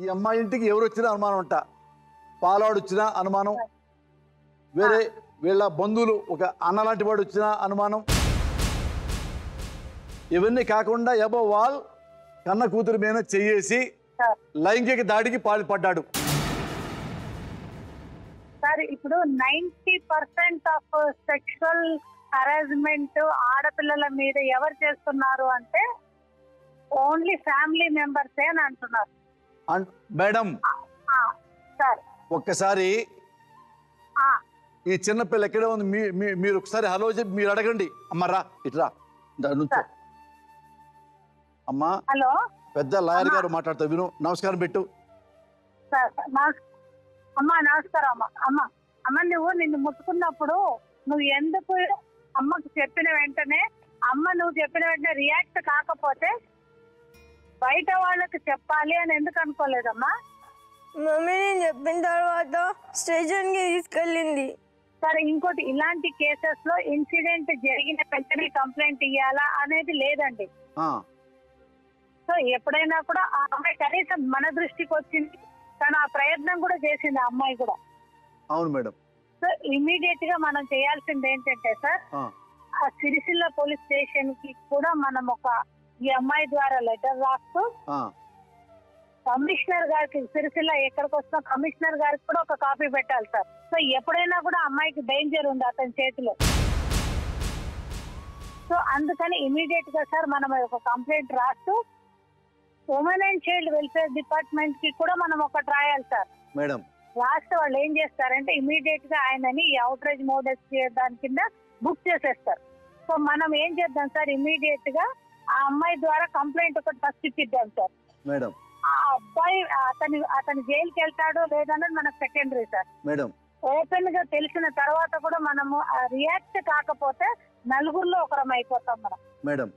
ఈ అమ్మాయి ఇంటికి ఎవరు వచ్చినా అనుమానం అంట, పాలాడు వచ్చినా అనుమానం, వేరే వీళ్ళ బంధువులు ఒక అన్న లాంటి వాడు వచ్చినా అనుమానం. ఇవన్నీ కాకుండా అబౌవ్ ఆల్ కన్న కూతురు మీద చెయ్యేసి లైంగిక దాడికి పాల్పడ్డాడు. సార్ ఇప్పుడు 90% ఆఫ్ సెక్షువల్ హరాస్మెంట్ ఆడపిల్లల మీద ఎవరు చేస్తున్నారు అంటే ఓన్లీ ఫ్యామిలీ మెంబర్స్ అని అంటున్నారు. మేడం సార్ ఒక్కసారి ఈ చిన్నపిల్ల ఎక్కడే ఉంది, మీరు ఒకసారి హలో చెప్పి మీరు అడగండి. అమ్మరా ఇట్రా నుంచో. అమ్మా హలో, పెద్ద లాయర్ గారు మాట్లాడతారు, విను. నమస్కారం పెట్టు. అమ్మా నమస్కారం. అమ్మ నువ్వు నిన్ను ముట్టుకున్నప్పుడు నువ్వు ఎందుకు అమ్మకు చెప్పిన వెంటనే నువ్వు చెప్పిన వెంటనే రియాక్ట్ కాకపోతే బయట వాళ్ళకి చెప్పాలి అని ఎందుకు అనుకోలేదమ్మా? మమ్మీ నేను చెప్పిన తర్వాత స్టేషన్ కి తీసుకెళ్ళింది. సరే, ఇంకోటి ఇలాంటి కేసెస్ లో ఇన్సిడెంట్ జరిగిన వెంటనే కంప్లైంట్ ఇవ్వాలా అనేది లేదండి. సో ఎప్పుడైనా కూడా ఆ అమ్మాయి కనీసం మన దృష్టికి వచ్చింది, తను ఆ ప్రయత్నం కూడా చేసింది ఆ అమ్మాయి కూడా. అవును మేడం. సో ఇమీడియట్ గా మనం చేయాల్సింది ఏంటంటే సార్, ఆ సిరిసిల్ల పోలీస్ స్టేషన్ కి కూడా మనం ఈ అమ్మాయి ద్వారా లెటర్ రాస్తూ కమిషనర్ గారికి, సిరిసిల్ల ఎక్కడికి వస్తున్నా కమిషనర్ గారికి కూడా ఒక కాపీ పెట్టాలి సార్. సో ఎప్పుడైనా కూడా అమ్మాయికి డేంజర్ ఉంది అతని చేతిలో. సో అందుకని ఇమీడియట్ గా సార్ మనం ఒక కంప్లైంట్ రాస్తూ women and child welfare department కి కూడా మనం ఒకటి రాయాలి సార్. మేడం రాస్తే వాళ్ళు ఏం చేస్తారంటే ఇమీడియట్ గా ఆయనని ఈ అవుట్రేజ్ మోడల్స్ దాని కింద బుక్ చేసేస్తారు. సో మనం ఏం చేద్దాం సార్, ఇమీడియట్ గా ఆ అమ్మాయి ద్వారా కంప్లైంట్ ఒకటి ఫస్ట్ ఇప్పిద్దాం సార్. మేడం ఆ అబ్బాయి అతని జైలుకి వెళ్తాడో లేదన్నది మనకు సెకండరీ సార్. మేడం ఓపెన్ గా తెలిసిన తర్వాత కూడా మనము రియాక్ట్ కాకపోతే నలుగురిలో ఒకరం అయిపోతాం మనం. మేడం